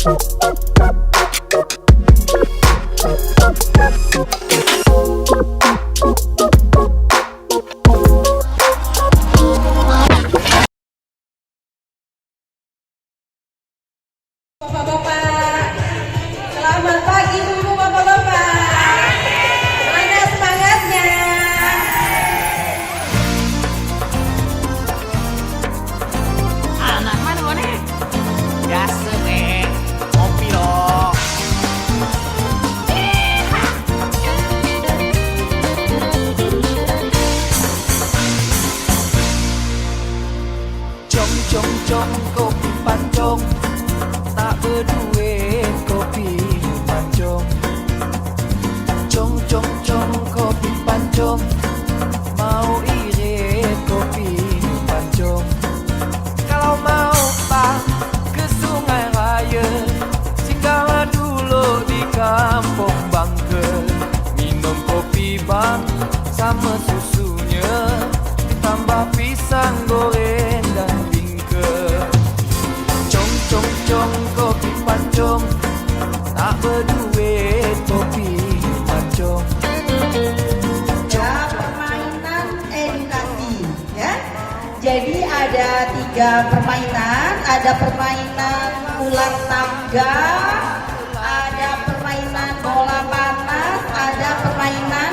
Bapak-bapak, selamat pagi dulu bapak-bapak. Mana semangatnya? Anak mana mana? Biasa deh, kopi loh. Jong jong jong kopi pancong, tak berduit kopi pancong. Jong jong jong kopi pancong, mau irit kopi pancong. Kalau mau bang ke Sungai Raya, singgahlah dulu di Kampung Bangke. Minum kopi bang sama susunya, tambah pisang goreng dan bingke. Cong cong cong kopi pancong, tak berduit kopi pancong. Ya, permainan edukasi ya. Jadi ada 3 permainan, ada permainan ular tangga, ada permainan bola panas, ada permainan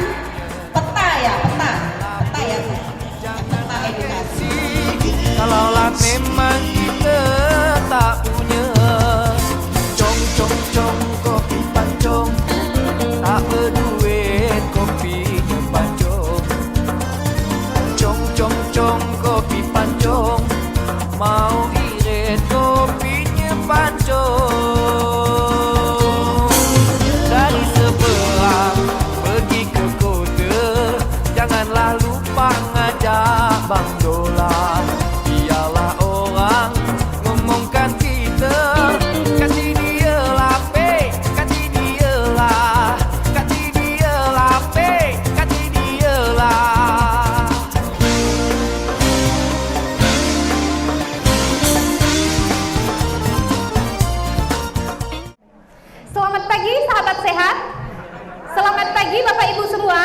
peta ya, peta ya, peta edukasi. Kalaulah memang kita tak punya cong cong cong kopi pancong, tak berduit kopi pancong. Cong cong cong kopi pancong, mau irit kopinya pancong. Dari seberang pergi ke kota, janganlah lupa ngajak Bang Dola. Biarlah orang ngomongkan kita, kata dia lah pe, kata dia lah, kata dia lah pe, kata dia lah. Selamat pagi sahabat sehat. Selamat pagi Bapak Ibu semua.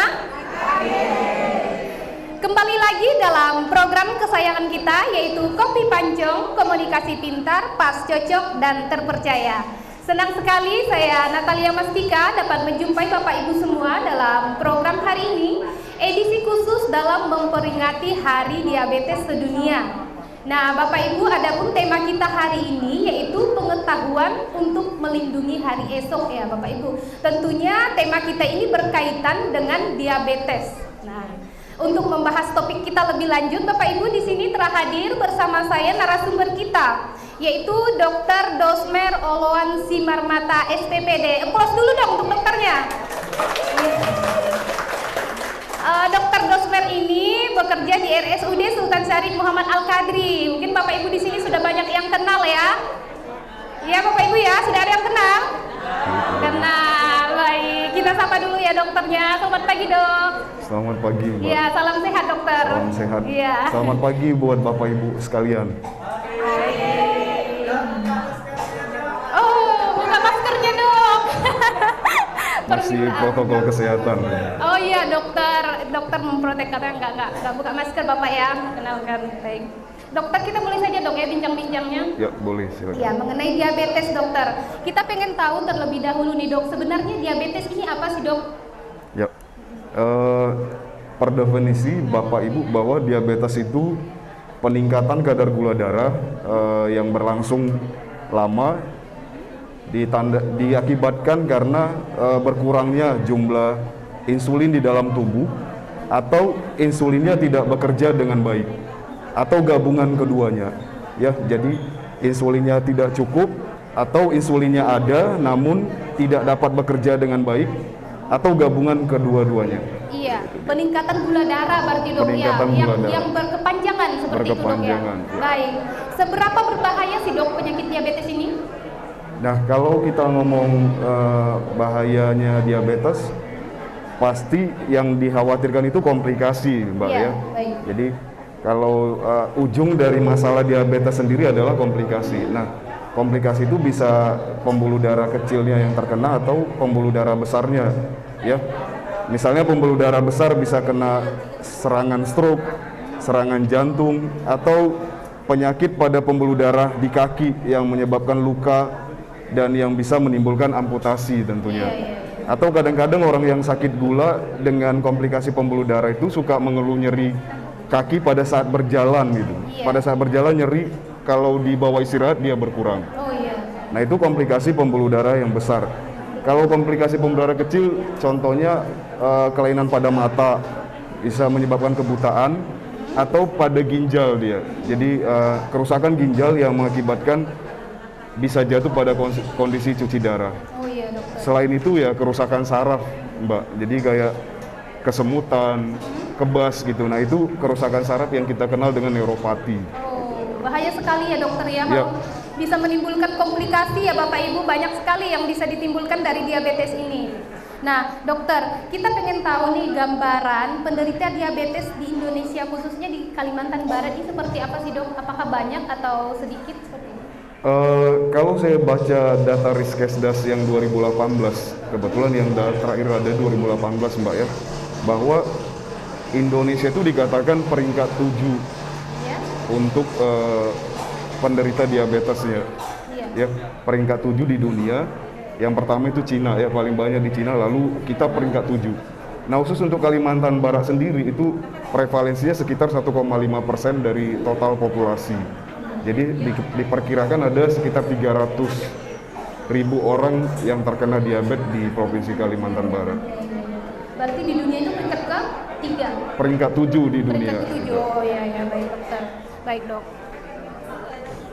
Kembali lagi dalam program kesayangan kita, yaitu Kopi Pancong, Komunikasi Pintar, Pas Cocok dan Terpercaya. Senang sekali saya Natalia Mastika dapat menjumpai Bapak Ibu semua dalam program hari ini, edisi khusus dalam memperingati Hari Diabetes Sedunia. Nah, Bapak Ibu, adapun tema kita hari ini yaitu pengetahuan untuk melindungi hari esok ya, Bapak Ibu. Tentunya tema kita ini berkaitan dengan diabetes. Nah, untuk membahas topik kita lebih lanjut, Bapak Ibu, di sini telah hadir bersama saya narasumber kita, yaitu Dr. Dosmer Oloan Simarmata SPPD. Applause dulu dong untuk dokternya. Dr. Dosmer ini bekerja di RSUD Sultan Syarif Muhammad Al-Qadri. Mungkin Bapak Ibu di sini sudah banyak yang kenal ya. Ya Bapak Ibu ya, sudah ada yang kenal? Kenal, baik. Kita sapa dulu ya dokternya. Selamat pagi dok. Selamat pagi Mbak. Iya, salam sehat dokter. Salam sehat. Iya. Selamat pagi buat Bapak Ibu sekalian. Oh, buka maskernya dok. Masih protokol kesehatan. Oh iya dokter memprotek, katanya nggak buka masker Bapak ya. Kenalkan, baik. Dokter, kita mulai saja dok ya bincang-bincangnya. Ya boleh, silakan. Ya, mengenai diabetes dokter, kita pengen tahu terlebih dahulu nih dok, sebenarnya diabetes ini apa sih dok? Ya, per definisi Bapak Ibu bahwa diabetes itu peningkatan kadar gula darah yang berlangsung lama diakibatkan karena berkurangnya jumlah insulin di dalam tubuh, atau insulinnya tidak bekerja dengan baik, atau gabungan keduanya. Ya, jadi insulinnya tidak cukup, atau insulinnya ada namun tidak dapat bekerja dengan baik, atau gabungan kedua-duanya. Iya, peningkatan gula darah berarti dok ya, yang berkepanjangan seperti itu dok ya. Baik, seberapa berbahaya sih dok penyakit diabetes ini? Nah, kalau kita ngomong bahayanya diabetes, pasti yang dikhawatirkan itu komplikasi, Mbak ya. Baik. Jadi kalau ujung dari masalah diabetes sendiri adalah komplikasi. Nah, Komplikasi itu bisa pembuluh darah kecilnya yang terkena atau pembuluh darah besarnya, ya. Misalnya pembuluh darah besar bisa kena serangan stroke, serangan jantung, atau penyakit pada pembuluh darah di kaki yang menyebabkan luka dan yang bisa menimbulkan amputasi tentunya. Atau kadang-kadang orang yang sakit gula dengan komplikasi pembuluh darah itu suka mengeluh nyeri kaki pada saat berjalan gitu. Pada saat berjalan nyeri, kalau dibawa istirahat dia berkurang. Nah itu komplikasi pembuluh darah yang besar. Kalau komplikasi pembuluh darah kecil, contohnya kelainan pada mata, bisa menyebabkan kebutaan, atau pada ginjal dia. Jadi kerusakan ginjal yang mengakibatkan bisa jatuh pada kondisi cuci darah. Selain itu ya kerusakan saraf, Mbak. Jadi kayak kesemutan, kebas gitu. Nah itu kerusakan saraf yang kita kenal dengan neuropati. Bahaya sekali ya dokter ya. Bisa menimbulkan komplikasi ya Bapak Ibu, banyak sekali yang bisa ditimbulkan dari diabetes ini. Nah dokter, kita pengen tahu nih gambaran penderita diabetes di Indonesia, khususnya di Kalimantan Barat ini seperti apa sih dok? Apakah banyak atau sedikit seperti ini? Kalau saya baca data Riskesdas yang 2018, kebetulan yang terakhir ada 2018 Mbak ya, bahwa Indonesia itu dikatakan peringkat 7 untuk penderita diabetesnya, ya peringkat 7 di dunia. Yang pertama itu Cina ya, paling banyak di Cina, lalu kita peringkat 7. Nah khusus untuk Kalimantan Barat sendiri itu prevalensinya sekitar 1,5% dari total populasi. Jadi diperkirakan ada sekitar 300.000 orang yang terkena diabetes di Provinsi Kalimantan Barat. Berarti di dunia itu peringkat ke-3? Peringkat 7 di dunia. Peringkat ke-7, oh ya baik dokter. Baik dok.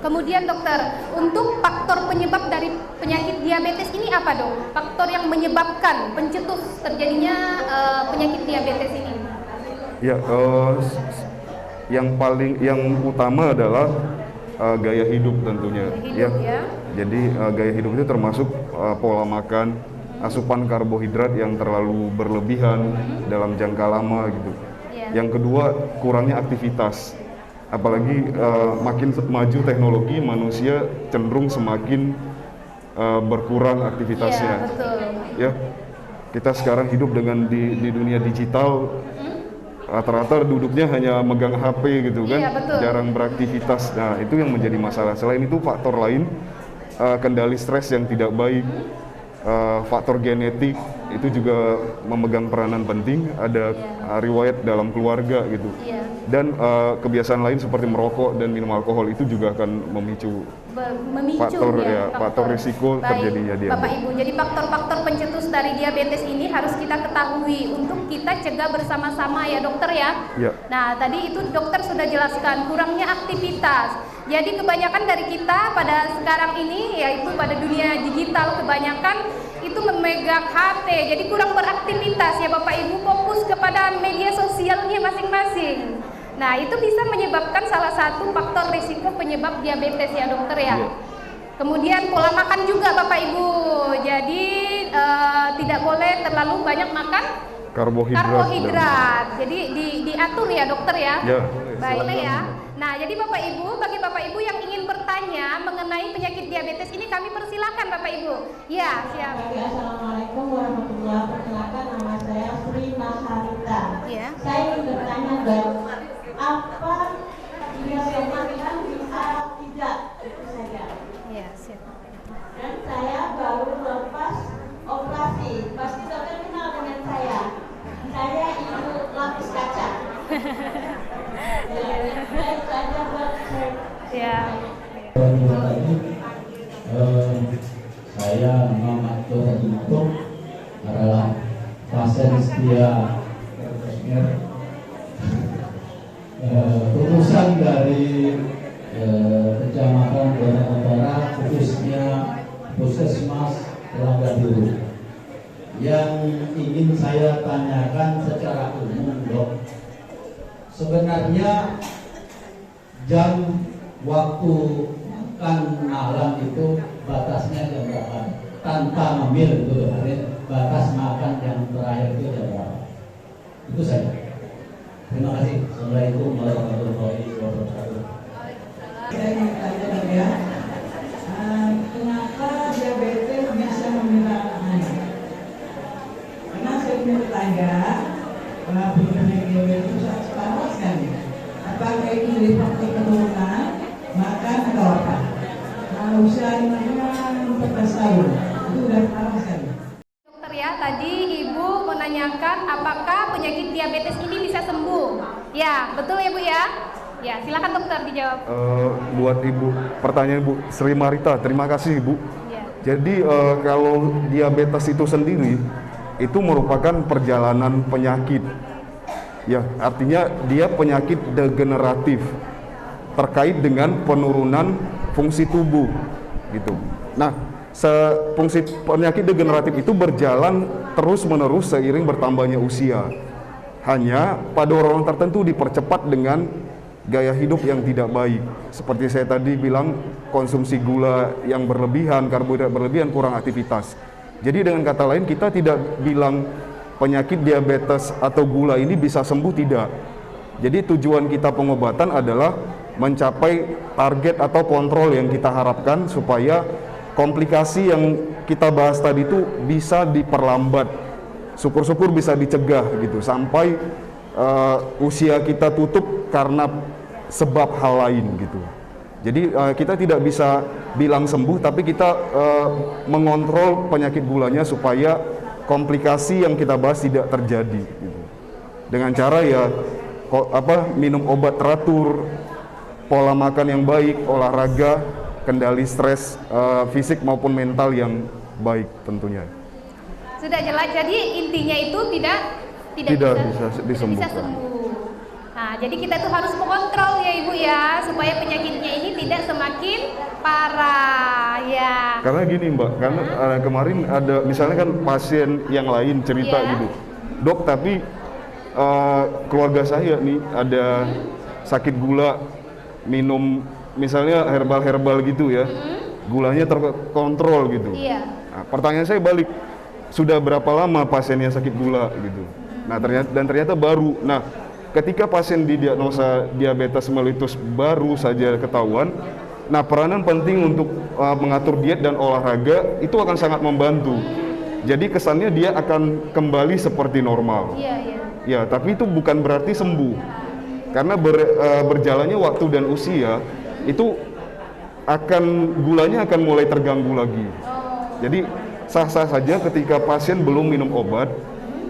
Kemudian dokter, untuk faktor penyebab dari penyakit diabetes ini apa dok? Faktor yang menyebabkan pencetus terjadinya penyakit diabetes ini? Ya, yang utama adalah gaya hidup tentunya. Ya. Jadi gaya hidup itu termasuk pola makan, asupan karbohidrat yang terlalu berlebihan dalam jangka lama gitu. Yang kedua, kurangnya aktivitas. Apalagi makin maju teknologi, manusia cenderung semakin berkurang aktivitasnya. Ya, kita sekarang hidup dengan di dunia digital, rata-rata duduknya hanya megang HP gitu kan, jarang beraktivitas. Nah itu yang menjadi masalah. Selain itu faktor lain, kendali stres yang tidak baik, faktor genetik itu juga memegang peranan penting. Ada riwayat dalam keluarga gitu. Dan kebiasaan lain seperti merokok dan minum alkohol itu juga akan memicu faktor risiko terjadinya diabetes. Bapak Ibu, jadi faktor-faktor pencetus dari diabetes ini harus kita ketahui untuk kita cegah bersama-sama ya dokter ya. Nah tadi itu dokter sudah jelaskan kurangnya aktivitas. Jadi kebanyakan dari kita pada sekarang ini yaitu pada dunia digital kebanyakan itu memegang HP, jadi kurang beraktivitas ya Bapak Ibu, fokus kepada media sosialnya masing-masing. Nah itu bisa menyebabkan salah satu faktor risiko penyebab diabetes ya dokter ya. Kemudian pola makan juga Bapak Ibu, jadi tidak boleh terlalu banyak makan karbohidrat. Jadi diatur ya dokter ya. Baik ya. Nah jadi Bapak Ibu, bagi Bapak Ibu yang ingin bertanya mengenai penyakit diabetes ini kami persilakan Bapak Ibu. Ya siap. Assalamualaikum warahmatullahi wabarakatuh. Nama saya Sri Maharita. Saya ingin bertanya dok, apa diabetes bisa tidak? Itu saja. Siap. Dan saya baru lepas operasi. Pasti dokter kenal dengan saya. Saya ibu lapis kaca. Saya Muhammad Tohidum adalah pasien setia utusan dari Kecamatan Barat Utara, khususnya Puskesmas Telaga Biru. Yang ingin saya tanyakan secara umum dok, sebenarnya jam waktu makan malam itu batasnya jam berapa? Tanpa ngemil gitu, batas makan yang terakhir itu jam berapa? Itu saja. Terima kasih. Assalamualaikum warahmatullahi wabarakatuh. Saya ingin tanya ya, usia 14 tahun. Itu udah parah sekali. Dokter ya, tadi Ibu menanyakan apakah penyakit diabetes ini bisa sembuh? Ya, betul ya Bu ya? Ya, silakan dokter dijawab. Buat Ibu, pertanyaan Ibu Sri Marita, terima kasih Ibu. Ya. Jadi kalau diabetes itu sendiri, itu merupakan perjalanan penyakit. Ya, artinya dia penyakit degeneratif terkait dengan penurunan fungsi tubuh gitu. Nah, fungsi penyakit degeneratif itu berjalan terus-menerus seiring bertambahnya usia. Hanya pada orang tertentu dipercepat dengan gaya hidup yang tidak baik. Seperti saya tadi bilang, konsumsi gula yang berlebihan, karbohidrat berlebihan, kurang aktivitas. Jadi dengan kata lain, kita tidak bilang penyakit diabetes atau gula ini bisa sembuh, tidak. Jadi tujuan kita pengobatan adalah mencapai target atau kontrol yang kita harapkan supaya komplikasi yang kita bahas tadi itu bisa diperlambat. Syukur-syukur bisa dicegah gitu sampai usia kita tutup karena sebab hal lain gitu. Jadi kita tidak bisa bilang sembuh, tapi kita mengontrol penyakit gulanya supaya komplikasi yang kita bahas tidak terjadi gitu. Dengan cara ya minum obat teratur, pola makan yang baik, olahraga, kendali stres fisik maupun mental yang baik tentunya. Sudah jelas, jadi intinya itu tidak bisa disembuhkan. sembuh. Nah, jadi kita tuh harus mengontrol ya Ibu ya, supaya penyakitnya ini tidak semakin parah ya. Karena gini Mbak, karena kemarin ada misalnya kan pasien yang lain cerita gitu, dok tapi keluarga saya nih ada sakit gula, minum misalnya herbal gitu ya, gulanya terkontrol gitu. Iya. Nah, pertanyaan saya balik, sudah berapa lama pasiennya sakit gula gitu? Nah ternyata baru. Nah, ketika pasien didiagnosa diabetes mellitus baru saja ketahuan, nah peranan penting untuk mengatur diet dan olahraga itu akan sangat membantu. Jadi kesannya dia akan kembali seperti normal. Iya. Ya, tapi itu bukan berarti sembuh. Karena berjalannya waktu dan usia itu gulanya akan mulai terganggu lagi. Jadi sah-sah saja ketika pasien belum minum obat,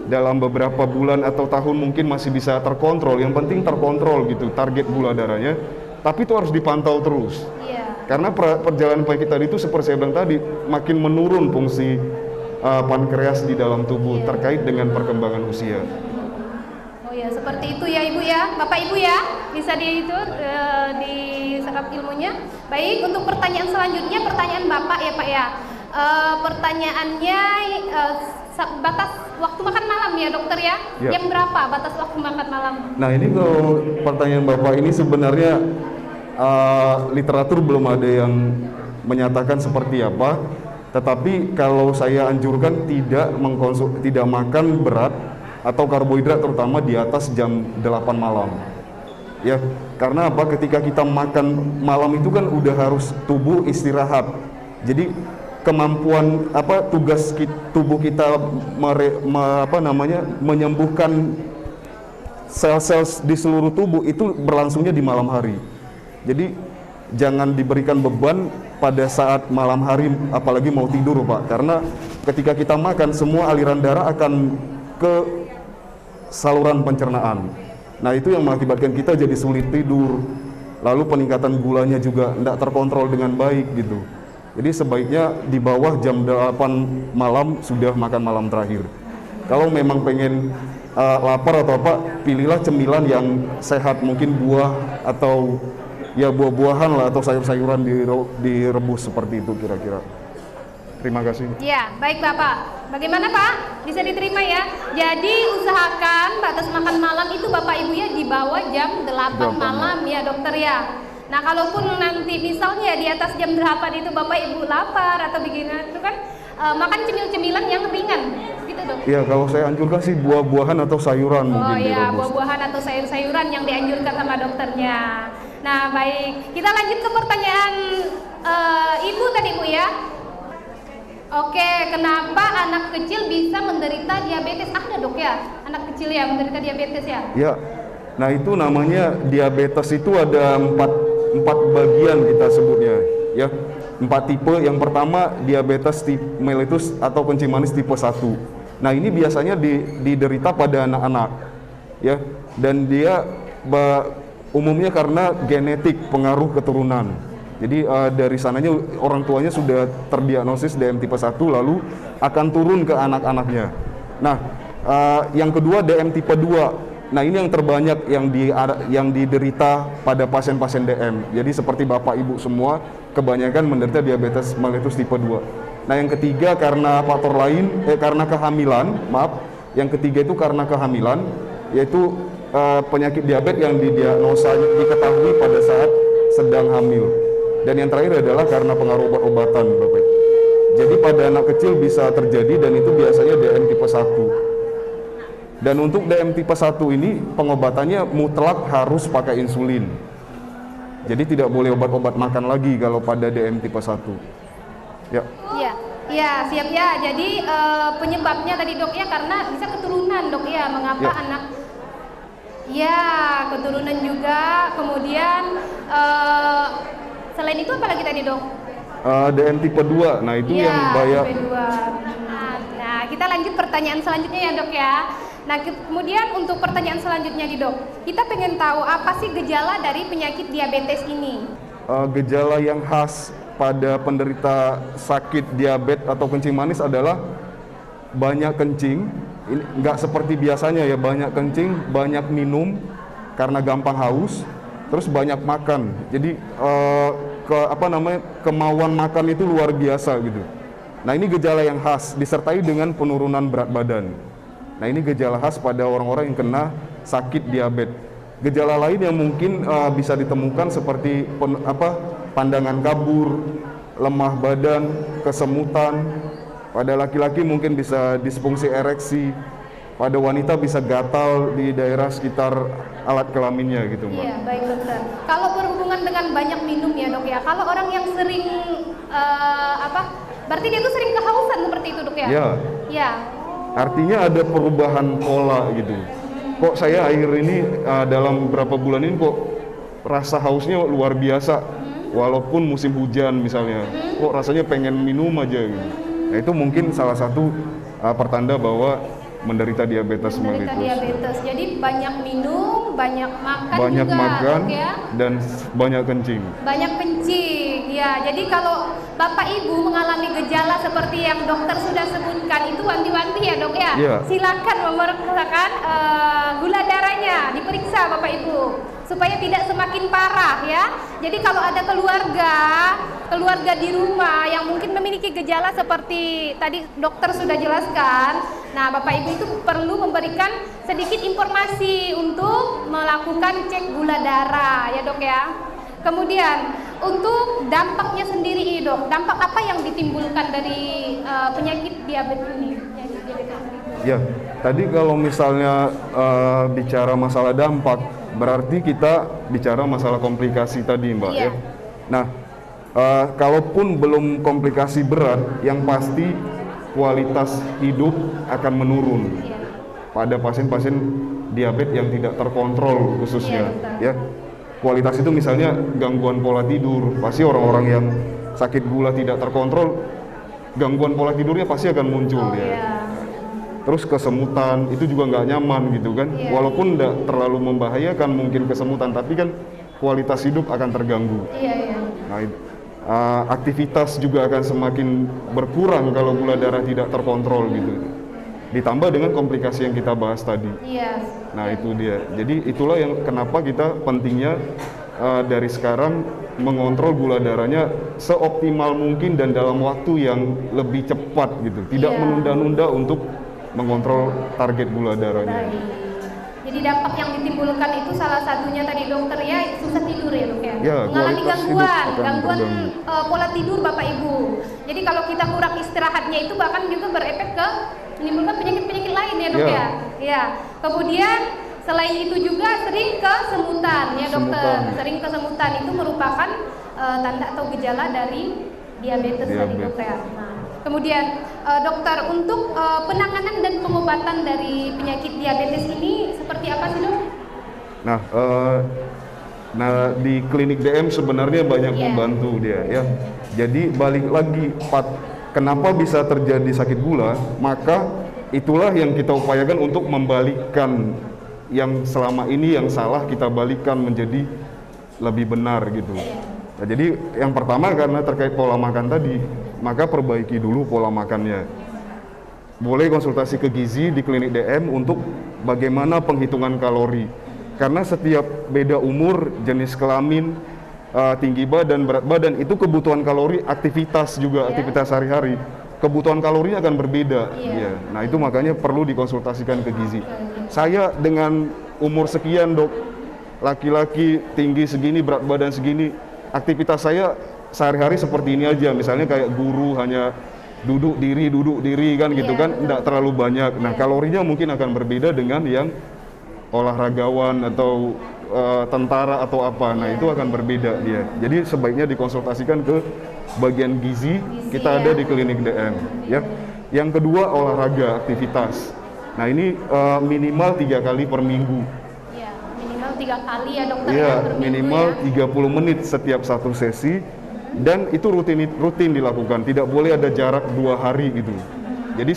dalam beberapa bulan atau tahun mungkin masih bisa terkontrol. Yang penting terkontrol gitu target gula darahnya, tapi itu harus dipantau terus. Karena perjalanan penyakit tadi itu seperti saya bilang tadi, makin menurun fungsi pankreas di dalam tubuh terkait dengan perkembangan usia. Oh ya, seperti itu ya Ibu ya, Bapak Ibu ya, bisa diserap ilmunya. Baik, untuk pertanyaan selanjutnya, pertanyaan Bapak ya Pak ya. Pertanyaannya batas waktu makan malam ya dokter ya? Yang berapa batas waktu makan malam? Nah ini kalau pertanyaan Bapak ini sebenarnya literatur belum ada yang menyatakan seperti apa, tetapi kalau saya anjurkan tidak makan berat atau karbohidrat terutama di atas jam 8 malam. Ya, karena apa? Ketika kita makan malam itu kan udah harus tubuh istirahat. Jadi kemampuan tugas tubuh kita menyembuhkan sel-sel di seluruh tubuh itu berlangsungnya di malam hari. Jadi jangan diberikan beban pada saat malam hari, apalagi mau tidur Pak, karena ketika kita makan semua aliran darah akan ke saluran pencernaan. Nah itu yang mengakibatkan kita jadi sulit tidur, lalu peningkatan gulanya juga tidak terkontrol dengan baik gitu. Jadi sebaiknya di bawah jam 8 malam sudah makan malam terakhir. Kalau memang pengen lapar atau apa, pilihlah cemilan yang sehat, mungkin buah atau ya buah-buahan lah atau sayur-sayuran direbus seperti itu kira-kira. Terima kasih. Ya, baik Bapak. Bagaimana Pak? Bisa diterima ya? Jadi usahakan batas makan malam itu Bapak Ibu ya di bawah jam 8 malam ya dokter ya. Nah, kalaupun nanti misalnya di atas jam 8 itu Bapak Ibu lapar atau begini itu kan makan cemil-cemilan yang ringan, gitu dok? Iya, kalau saya anjurkan sih buah-buahan atau sayuran mungkin direbus. Oh iya, buah-buahan atau sayur-sayuran yang dianjurkan sama dokternya. Nah, baik. Kita lanjut ke pertanyaan Ibu tadi Bu ya. Oke, kenapa anak kecil bisa menderita diabetes? Ada dok ya, anak kecil ya menderita diabetes ya? Ya, nah itu namanya diabetes itu ada empat bagian kita sebutnya ya. 4 tipe. Yang pertama diabetes mellitus atau kencing manis tipe 1. Nah, ini biasanya diderita pada anak-anak ya, dan dia umumnya karena genetik, pengaruh keturunan. Jadi dari sananya orang tuanya sudah terdiagnosis DM tipe 1 lalu akan turun ke anak-anaknya. Nah, yang kedua DM tipe 2. Nah, ini yang terbanyak yang diderita pada pasien-pasien DM. Jadi seperti Bapak Ibu semua kebanyakan menderita diabetes mellitus tipe 2. Nah, yang ketiga karena faktor lain, karena kehamilan, maaf. Yang ketiga itu karena kehamilan, yaitu penyakit diabetes yang diketahui pada saat sedang hamil. Dan yang terakhir adalah karena pengaruh obat-obatan, Bapak. Jadi pada anak kecil bisa terjadi dan itu biasanya DM tipe 1. Dan untuk DM tipe 1 ini pengobatannya mutlak harus pakai insulin. Jadi tidak boleh obat-obat makan lagi kalau pada DM tipe 1. Ya. Ya, siap ya. Jadi penyebabnya tadi dok ya karena bisa keturunan dok ya. Mengapa anak? Ya, keturunan juga. Kemudian selain itu apa lagi tadi dok? DM tipe 2. Nah, itu yang bahaya. Tipe 2. Nah, kita lanjut pertanyaan selanjutnya ya dok ya. Nah, kemudian untuk pertanyaan selanjutnya nih dok, kita pengen tahu apa sih gejala dari penyakit diabetes ini? Gejala yang khas pada penderita sakit diabetes atau kencing manis adalah banyak kencing. Ini nggak seperti biasanya ya, banyak kencing, banyak minum karena gampang haus, terus banyak makan. Jadi kemauan makan itu luar biasa gitu. Nah, ini gejala yang khas disertai dengan penurunan berat badan. Nah, ini gejala khas pada orang-orang yang kena sakit diabetes. Gejala lain yang mungkin bisa ditemukan seperti pandangan kabur, lemah badan, kesemutan. Pada laki-laki mungkin bisa disfungsi ereksi. Pada wanita bisa gatal di daerah sekitar alat kelaminnya gitu, Mbak. Iya, baik dokter. Kalau berhubungan dengan banyak minum ya dok ya. Kalau orang yang sering berarti dia tuh sering kehausan seperti itu dok ya? Iya. Iya. Artinya ada perubahan pola gitu. Kok saya akhir ini dalam beberapa bulan ini kok rasa hausnya luar biasa, walaupun musim hujan misalnya, kok rasanya pengen minum aja gitu. Nah, itu mungkin salah satu pertanda bahwa menderita diabetes mellitus. Jadi banyak minum, banyak makan banyak juga, makan ya? Dan banyak kencing. Banyak kencing, ya. Jadi kalau Bapak Ibu mengalami gejala seperti yang dokter sudah sebutkan itu wanti-wanti ya dok ya. Yeah. Silakan memeriksakan gula darahnya, diperiksa Bapak Ibu supaya tidak semakin parah ya. Jadi kalau ada keluarga di rumah yang mungkin memiliki gejala seperti tadi dokter sudah jelaskan, nah Bapak Ibu itu perlu memberikan sedikit informasi untuk melakukan cek gula darah ya dok ya. Kemudian untuk dampaknya sendiri dok, dampak apa yang ditimbulkan dari penyakit diabetes ini? Ya, tadi kalau misalnya bicara masalah dampak, berarti kita bicara masalah komplikasi tadi Mbak ya. Nah, kalaupun belum komplikasi berat, yang pasti kualitas hidup akan menurun pada pasien-pasien diabetes yang tidak terkontrol khususnya ya. Kualitas itu misalnya gangguan pola tidur, pasti orang-orang yang sakit gula tidak terkontrol, gangguan pola tidurnya pasti akan muncul ya. Terus kesemutan itu juga nggak nyaman gitu kan, walaupun nggak terlalu membahayakan mungkin kesemutan, tapi kan kualitas hidup akan terganggu. Nah, aktivitas juga akan semakin berkurang kalau gula darah tidak terkontrol gitu. Ditambah dengan komplikasi yang kita bahas tadi. Nah, itu dia. Jadi itulah yang kenapa kita pentingnya dari sekarang mengontrol gula darahnya seoptimal mungkin dan dalam waktu yang lebih cepat gitu. Tidak menunda-nunda untuk mengontrol target gula darahnya. Jadi dampak yang ditimbulkan itu salah satunya tadi dokter ya susah tidur ya dok ya. Mengalami gangguan pola tidur Bapak Ibu. Jadi kalau kita kurang istirahatnya itu bahkan juga berefek ke menimbulkan penyakit-penyakit lain ya dok ya. Ya. Kemudian selain itu juga sering kesemutan ya dokter. Sering kesemutan itu merupakan tanda atau gejala dari diabetes tadi dokter. Nah, kemudian dokter untuk penanganan dan pengobatan dari penyakit diabetes ini seperti apa sih dok? Nah, Nah, di klinik DM sebenarnya banyak membantu dia ya. Jadi balik lagi kenapa bisa terjadi sakit gula, maka itulah yang kita upayakan untuk membalikkan yang selama ini yang salah, kita balikkan menjadi lebih benar gitu. Nah, jadi yang pertama karena terkait pola makan tadi, maka perbaiki dulu pola makannya. Boleh konsultasi ke gizi di klinik DM untuk bagaimana penghitungan kalori. Karena setiap beda umur, jenis kelamin, tinggi badan, berat badan, itu kebutuhan kalori, aktivitas juga, aktivitas sehari-hari, kebutuhan kalorinya akan berbeda. Ya. Nah itu makanya perlu dikonsultasikan ke gizi. Saya dengan umur sekian dok, laki-laki tinggi segini, berat badan segini, aktivitas saya sehari-hari seperti ini aja, misalnya kayak guru hanya duduk diri kan gitu kan, enggak terlalu banyak. Nah kalorinya mungkin akan berbeda dengan yang olahragawan atau tentara atau apa, nah itu akan berbeda dia. Jadi sebaiknya dikonsultasikan ke bagian gizi kita ada di klinik DM ya. Yang kedua olahraga, aktivitas. Nah ini minimal 3 kali per minggu. Ya, minimal 3 kali ya dokter ya, per minggu minimal ya. 30 menit setiap satu sesi dan itu rutin dilakukan. Tidak boleh ada jarak 2 hari gitu. Jadi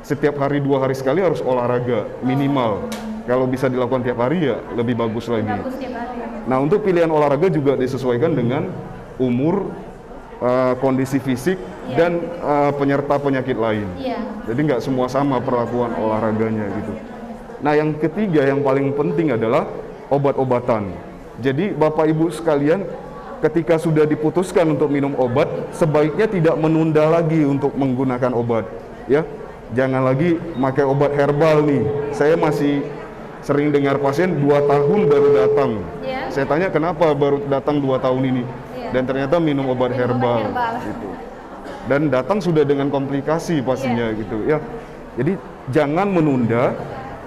setiap hari 2 hari sekali harus olahraga minimal. Kalau bisa dilakukan tiap hari ya lebih bagus lagi. Nah untuk pilihan olahraga juga disesuaikan dengan umur, kondisi fisik dan penyerta penyakit lain. Jadi nggak semua sama perlakuan olahraganya gitu. Nah yang ketiga yang paling penting adalah obat-obatan. Jadi Bapak Ibu sekalian ketika sudah diputuskan untuk minum obat, sebaiknya tidak menunda lagi untuk menggunakan obat. Ya, jangan lagi pakai obat herbal nih. Saya masih sering dengar pasien 2 tahun baru datang. Saya tanya kenapa baru datang 2 tahun ini, dan ternyata minum obat herbal. Gitu. Dan datang sudah dengan komplikasi pastinya gitu ya. Jadi jangan menunda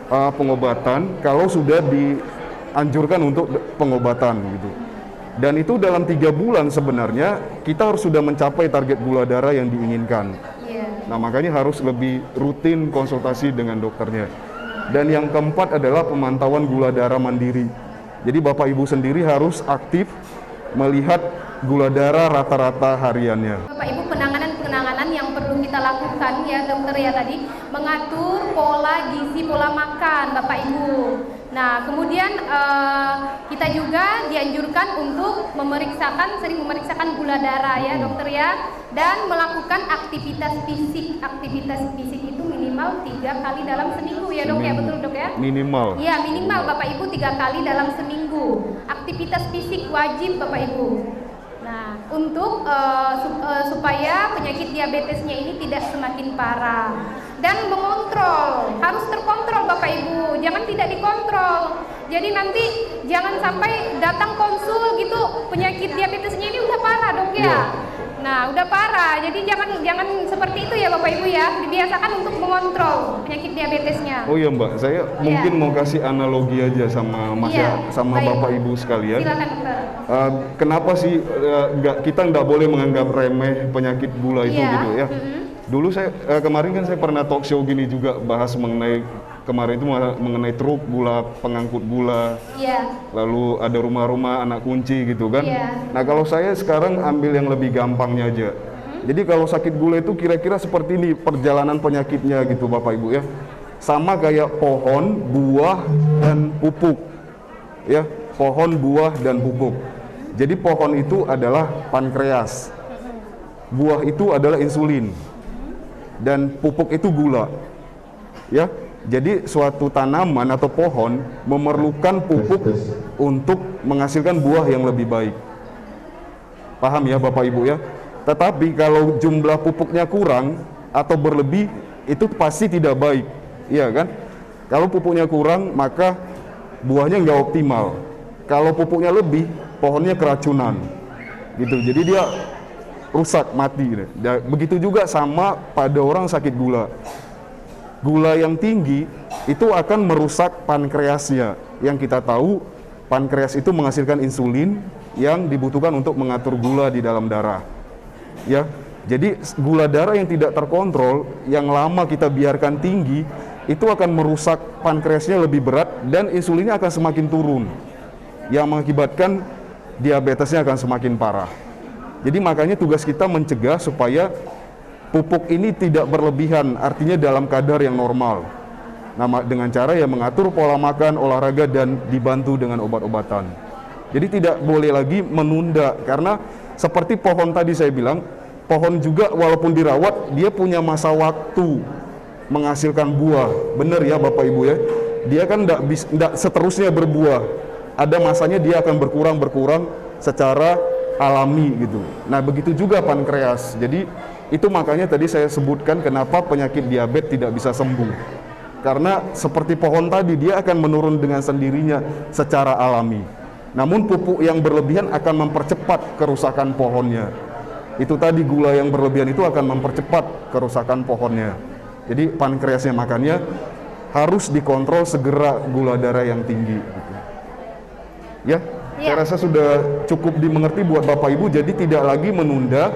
pengobatan kalau sudah dianjurkan untuk pengobatan gitu. Dan itu dalam 3 bulan sebenarnya kita harus sudah mencapai target gula darah yang diinginkan. Nah makanya harus lebih rutin konsultasi dengan dokternya. Dan yang keempat adalah pemantauan gula darah mandiri. Jadi Bapak Ibu sendiri harus aktif melihat gula darah rata-rata hariannya. Bapak Ibu, penanganan yang perlu kita lakukan ya dokter ya tadi, mengatur pola gizi, pola makan Bapak Ibu. Nah kemudian kita juga dianjurkan untuk sering memeriksakan gula darah ya dokter ya, dan melakukan aktivitas fisik. Aktivitas fisik itu minimal 3 kali dalam seminggu ya dok ya, betul dok ya? Minimal. Ya minimal Bapak Ibu 3 kali dalam seminggu. Aktivitas fisik wajib Bapak Ibu. Nah, untuk supaya penyakit diabetesnya ini tidak semakin parah, dan mengontrol, harus terkontrol Bapak Ibu, jangan tidak dikontrol. Jadi nanti jangan sampai datang konsul gitu penyakit diabetesnya ini udah parah dok ya. Nah, udah parah. Jadi jangan seperti itu ya Bapak Ibu ya. Dibiasakan untuk mengontrol penyakit diabetesnya. Oh iya Mbak, saya mungkin mau kasih analogi aja sama sama baik. Bapak Ibu sekalian. Silakan dokter. Kenapa sih kita nggak boleh menganggap remeh penyakit gula itu gitu ya? Dulu saya kemarin kan saya pernah talk show gini juga bahas mengenai kemarin itu mengenai truk gula, pengangkut gula, lalu ada rumah-rumah anak kunci gitu kan. Nah kalau saya sekarang ambil yang lebih gampangnya aja. Jadi kalau sakit gula itu kira-kira seperti ini perjalanan penyakitnya gitu Bapak Ibu ya. Sama kayak pohon, buah, dan pupuk. Ya, pohon, buah, dan pupuk. Jadi pohon itu adalah pankreas. Buah itu adalah insulin. Dan pupuk itu gula. Ya. Jadi suatu tanaman atau pohon memerlukan pupuk untuk menghasilkan buah yang lebih baik. Paham ya Bapak Ibu ya? Tetapi kalau jumlah pupuknya kurang atau berlebih, itu pasti tidak baik. Iya kan? Kalau pupuknya kurang, maka buahnya nggak optimal. Kalau pupuknya lebih, pohonnya keracunan. Gitu. Jadi dia rusak, mati. Begitu juga sama pada orang sakit gula. Gula yang tinggi itu akan merusak pankreasnya. Yang kita tahu pankreas itu menghasilkan insulin yang dibutuhkan untuk mengatur gula di dalam darah. Ya, jadi gula darah yang tidak terkontrol, yang lama kita biarkan tinggi, itu akan merusak pankreasnya lebih berat dan insulinnya akan semakin turun. yang mengakibatkan diabetesnya akan semakin parah. Jadi makanya tugas kita mencegah supaya pupuk ini tidak berlebihan, artinya dalam kadar yang normal. Nah, dengan cara ya mengatur pola makan, olahraga, dan dibantu dengan obat-obatan. Jadi tidak boleh lagi menunda, karena seperti pohon tadi saya bilang, pohon juga walaupun dirawat, dia punya masa waktu menghasilkan buah. Benar ya Bapak Ibu ya, dia kan tidak seterusnya berbuah. Ada masanya dia akan berkurang secara alami gitu. Nah begitu juga pankreas. Jadi itu makanya tadi saya sebutkan kenapa penyakit diabetes tidak bisa sembuh. Karena seperti pohon tadi, dia akan menurun dengan sendirinya secara alami. Namun pupuk yang berlebihan akan mempercepat kerusakan pohonnya. Itu tadi, gula yang berlebihan itu akan mempercepat kerusakan pohonnya. Jadi pankreasnya makanya harus dikontrol segera gula darah yang tinggi gitu. Ya, saya rasa sudah cukup dimengerti buat Bapak Ibu, jadi tidak lagi menunda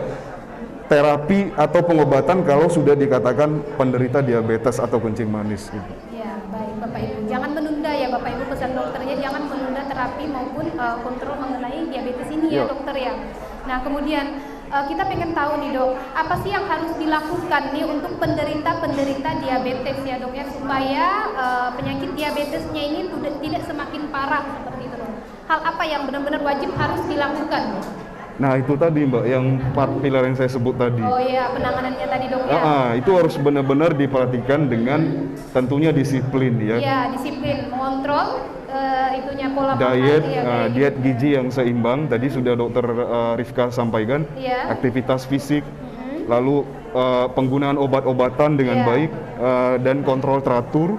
terapi atau pengobatan kalau sudah dikatakan penderita diabetes atau kencing manis gitu. Ya, baik Bapak Ibu. Jangan menunda ya Bapak Ibu, pesan dokternya jangan menunda terapi maupun kontrol mengenai diabetes ini ya dokter ya. Nah, kemudian kita pengen tahu nih dok, apa sih yang harus dilakukan nih untuk penderita diabetes ya dok ya, supaya penyakit diabetesnya ini tidak semakin parah seperti itu dok. Hal apa yang benar-benar wajib harus dilakukan? Nah itu tadi Mbak, yang 4 pilar yang saya sebut tadi. Oh iya, penanganannya tadi dok ya. Itu harus benar-benar diperhatikan dengan tentunya disiplin ya. Iya, disiplin, mengontrol itunya pola diet, makan ya, diet gizi yang seimbang, tadi sudah dokter Rifka sampaikan. Iya. Aktivitas fisik, lalu penggunaan obat-obatan dengan baik, dan kontrol teratur,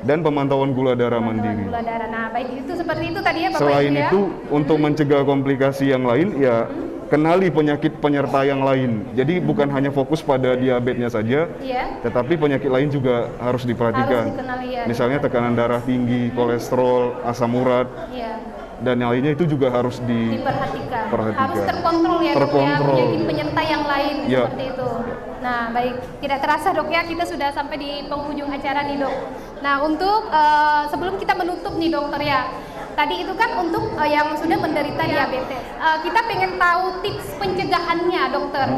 dan pemantauan gula darah mandiri. Gula darah. Nah, baik itu seperti itu tadi ya Bapak Selain Ibu ya. itu, untuk mencegah komplikasi yang lain, ya kenali penyakit penyerta yang lain. Jadi bukan hanya fokus pada diabetesnya saja, tetapi penyakit lain juga harus diperhatikan. Harus dikenali ya. Misalnya tekanan darah tinggi, kolesterol, asam urat, dan yang lainnya itu juga harus diperhatikan. Harus terkontrol ya dok ya, penyakit penyerta yang lain seperti itu. Nah baik, tidak terasa dok ya, kita sudah sampai di penghujung acara nih dok. Nah untuk sebelum kita menutup nih dokter ya, tadi itu kan untuk yang sudah menderita diabetes, kita pengen tahu tips pencegahannya dokter,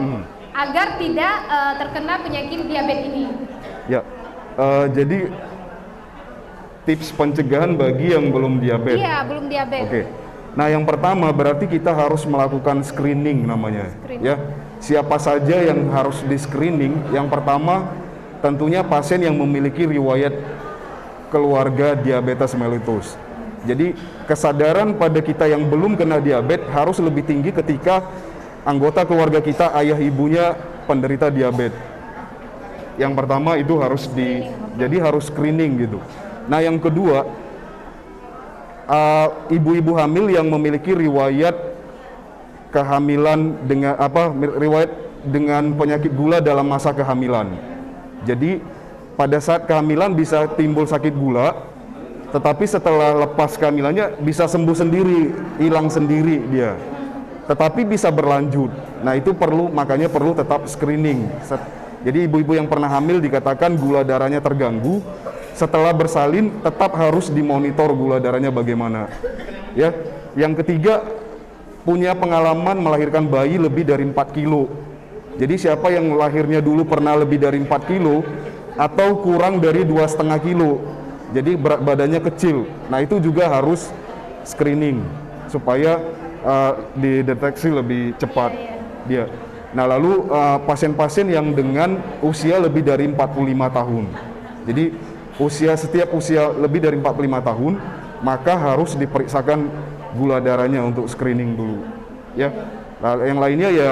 agar tidak terkena penyakit diabetes ini. Ya, jadi tips pencegahan bagi yang belum diabetes. Iya, belum diabetes. Oke. Nah, yang pertama berarti kita harus melakukan screening namanya. Ya. Siapa saja yang harus di screening? Yang pertama tentunya pasien yang memiliki riwayat keluarga diabetes mellitus. Jadi kesadaran pada kita yang belum kena diabetes harus lebih tinggi ketika anggota keluarga kita, ayah ibunya penderita diabetes. Yang pertama itu harus jadi harus screening gitu. Nah, yang kedua, ibu-ibu hamil yang memiliki riwayat kehamilan dengan riwayat dengan penyakit gula dalam masa kehamilan. Jadi pada saat kehamilan bisa timbul sakit gula, tetapi setelah lepas kehamilannya bisa sembuh sendiri, hilang sendiri dia. Tetapi bisa berlanjut. Nah, itu makanya perlu tetap screening. Jadi ibu-ibu yang pernah hamil dikatakan gula darahnya terganggu, setelah bersalin tetap harus dimonitor gula darahnya bagaimana. Ya. Yang ketiga, punya pengalaman melahirkan bayi lebih dari 4 kilo. Jadi siapa yang lahirnya dulu pernah lebih dari 4 kilo atau kurang dari 2,5 kilo, jadi berat badannya kecil. Nah, itu juga harus screening supaya dideteksi lebih cepat dia. Nah, lalu pasien-pasien yang dengan usia lebih dari 45 tahun. Jadi setiap usia lebih dari 45 tahun maka harus diperiksakan gula darahnya untuk screening dulu. Ya. Nah, yang lainnya ya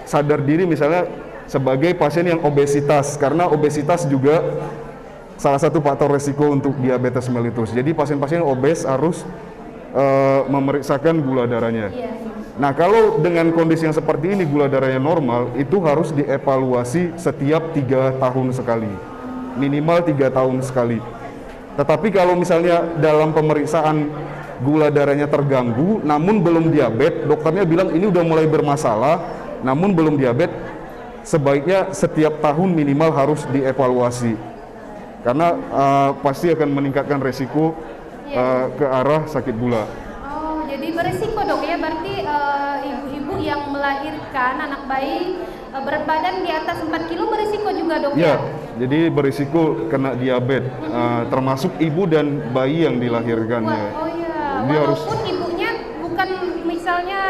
sadar diri misalnya sebagai pasien yang obesitas, karena obesitas juga salah satu faktor resiko untuk diabetes mellitus. Jadi pasien-pasien obes harus memeriksakan gula darahnya. Nah, kalau dengan kondisi yang seperti ini gula darahnya normal, itu harus dievaluasi setiap 3 tahun sekali, minimal 3 tahun sekali. Tetapi kalau misalnya dalam pemeriksaan gula darahnya terganggu, namun belum diabetes, dokternya bilang ini udah mulai bermasalah, namun belum diabetes, sebaiknya setiap tahun minimal harus dievaluasi, karena pasti akan meningkatkan resiko ke arah sakit gula. jadi berisiko dok ya, berarti ibu-ibu yang melahirkan anak bayi berat badan di atas 4 kilo berisiko juga dok Ya, ya? jadi berisiko kena diabetes, termasuk ibu dan bayi yang dilahirkannya. Oh iya, Dia harus walaupun ibunya bukan misalnya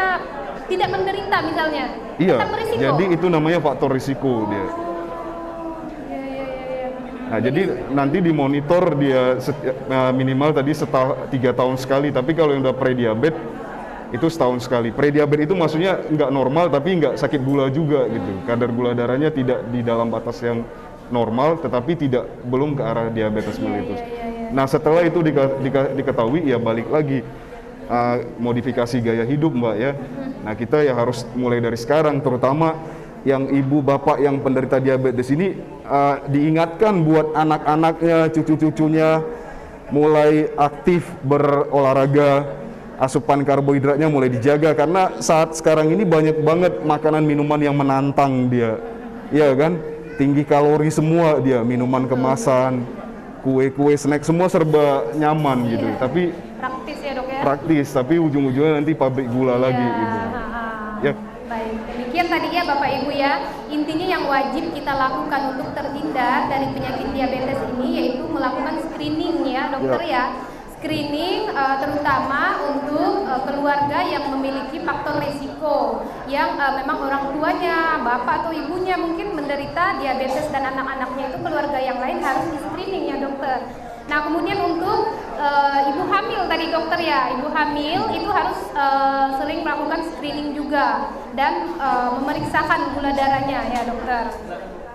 tidak menderita misalnya, iya. tetap berisiko. Jadi itu namanya faktor risiko dia. Iya. Nah, jadi nanti dimonitor dia minimal tadi 3 tahun sekali, tapi kalau yang udah prediabetes itu setahun sekali. Prediabetes itu maksudnya nggak normal tapi nggak sakit gula juga gitu. Kadar gula darahnya tidak di dalam batas yang normal, tetapi belum ke arah diabetes mellitus. Nah, setelah itu diketahui ya balik lagi modifikasi gaya hidup Mbak ya. Nah, kita ya harus mulai dari sekarang, terutama yang ibu bapak yang penderita diabetes ini diingatkan buat anak-anaknya, cucu-cucunya mulai aktif berolahraga, asupan karbohidratnya mulai dijaga, karena saat sekarang ini banyak banget makanan minuman yang menantang dia, ya kan, tinggi kalori semua dia, minuman kemasan, kue-kue, snack semua serba nyaman gitu, tapi Praktis ya dok ya? praktis, tapi ujung-ujungnya nanti pabrik gula lagi gitu. Ya. Baik, demikian tadi ya Bapak Ibu ya, intinya yang wajib kita lakukan untuk terhindar dari penyakit diabetes ini yaitu melakukan screening ya dokter ya. Screening terutama untuk keluarga yang memiliki faktor risiko yang memang orang tuanya, bapak atau ibunya mungkin menderita diabetes dan anak-anaknya itu keluarga yang lain harus di screening ya dokter. Nah kemudian untuk ibu hamil tadi dokter ya, ibu hamil itu harus sering melakukan screening juga dan memeriksakan gula darahnya ya dokter.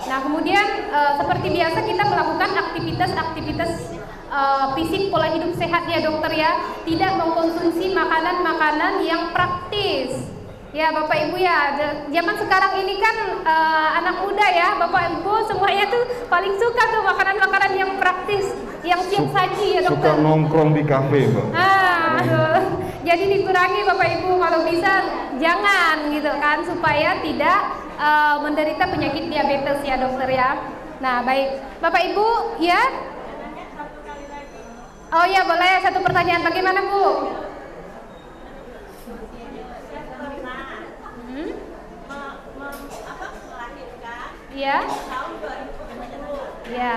Nah kemudian seperti biasa kita melakukan aktivitas fisik pola hidup sehat ya dokter ya, tidak mengkonsumsi makanan-makanan yang praktis. Ya Bapak Ibu ya, zaman sekarang ini kan anak muda ya, Bapak Ibu semuanya tuh paling suka tuh makanan-makanan yang praktis, yang siap saji ya dokter. Suka nongkrong di kafe Mbak. Aduh. Jadi dikurangi Bapak Ibu, kalau bisa jangan gitu kan, supaya tidak menderita penyakit diabetes ya dokter ya. Nah baik, Bapak Ibu ya. Oh ya boleh, satu pertanyaan, bagaimana Bu? Melahirkan Iya. tahun 2010. Iya.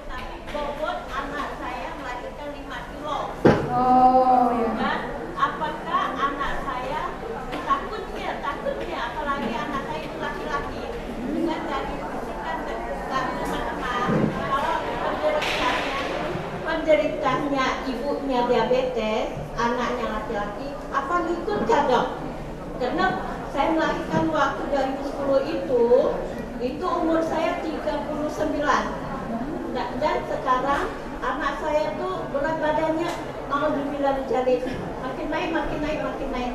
Tapi bobot anak saya melahirkan 5 kilo. Oh ya. Dan apakah anak saya takutnya apalagi anak saya itu laki-laki dengan dari fisikkan dan teman-teman, kalau penderitanya ibunya diabetes, anaknya laki-laki, apa ngikut dok? Karena saya melahirkan waktu 2010 itu umur saya 39 dan sekarang anak saya tuh berat badannya mau dibilang jadi makin naik,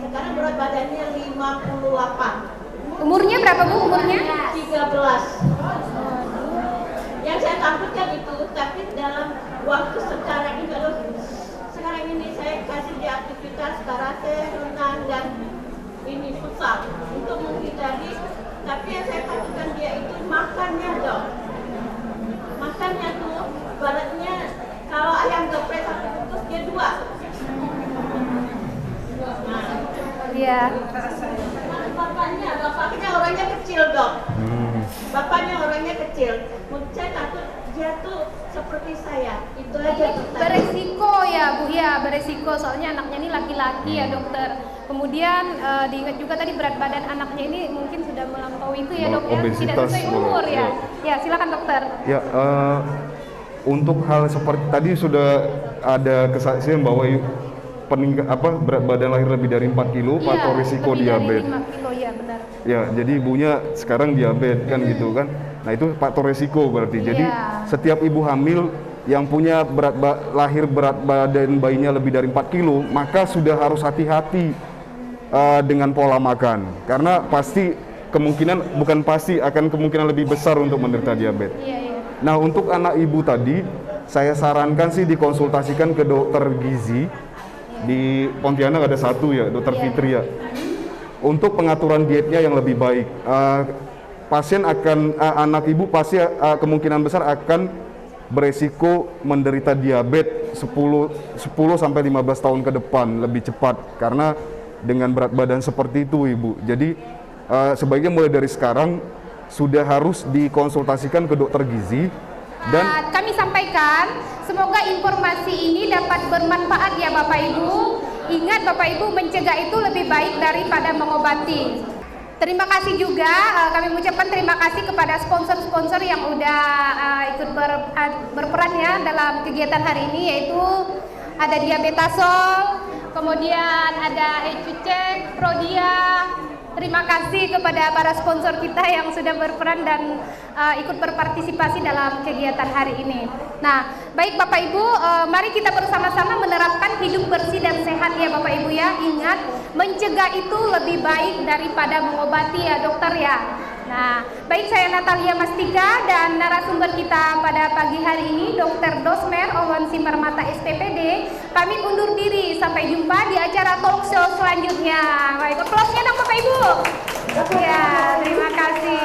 sekarang berat badannya 58. Umurnya berapa Bu umurnya? 13. Yang saya takutkan itu, tapi dalam waktu sekarang ini saya kasih di aktivitas karate, renang dan ini futsal untuk menghindari. Tapi yang saya takutkan dia itu makannya dok. Makannya tuh baratnya kalau ayam geprek satu bungkus dia 2. Nah, Iya. bapaknya orangnya kecil dok. Bapaknya orangnya kecil. Saya takut dia tuh seperti saya. Itu aja. Beresiko ya Bu ya, beresiko soalnya anaknya ini laki-laki ya dokter. Kemudian diingat juga tadi berat badan anaknya ini mungkin sudah melampaui itu ya dok ya, tidak Obesitas, sesuai umur ya. Ya silakan dokter. Ya, untuk hal seperti tadi sudah ada kesaksian bahwa berat badan lahir lebih dari 4 kilo, faktor risiko diabetes. 5 kilo ya benar. Ya, jadi ibunya sekarang diabetes kan gitu kan. Nah, itu faktor risiko berarti. Jadi setiap ibu hamil yang punya lahir berat badan bayinya lebih dari 4 kilo, maka sudah harus hati-hati dengan pola makan. Karena pasti akan kemungkinan lebih besar untuk menderita diabetes. Nah, untuk anak ibu tadi, saya sarankan sih dikonsultasikan ke dokter gizi. Di Pontianak ada satu ya, dokter Fitria. Untuk pengaturan dietnya yang lebih baik. Anak ibu pasti kemungkinan besar akan beresiko menderita diabetes 10 sampai 15 tahun ke depan lebih cepat karena dengan berat badan seperti itu Ibu. Jadi sebaiknya mulai dari sekarang sudah harus dikonsultasikan ke dokter gizi dan kami sampaikan semoga informasi ini dapat bermanfaat ya Bapak Ibu. Ingat Bapak Ibu, mencegah itu lebih baik daripada mengobati. Terima kasih juga, kami mengucapkan terima kasih kepada sponsor-sponsor yang udah ikut berperan ya dalam kegiatan hari ini, yaitu ada Diabetasol, kemudian ada EcuCek, Prodia. Terima kasih kepada para sponsor kita yang sudah berperan dan ikut berpartisipasi dalam kegiatan hari ini. Nah, baik Bapak Ibu, mari kita bersama-sama menerapkan hidup bersih dan sehat ya Bapak Ibu ya. Ingat, mencegah itu lebih baik daripada mengobati ya dokter ya. Nah, baik, saya Natalia Mastika dan narasumber kita pada pagi hari ini Dr. Dosmer Owen Simarmata SPPD. Pamit undur diri, sampai jumpa di acara talk show selanjutnya. Baik, applause-nya dong Bapak Ibu. Ya, terima kasih.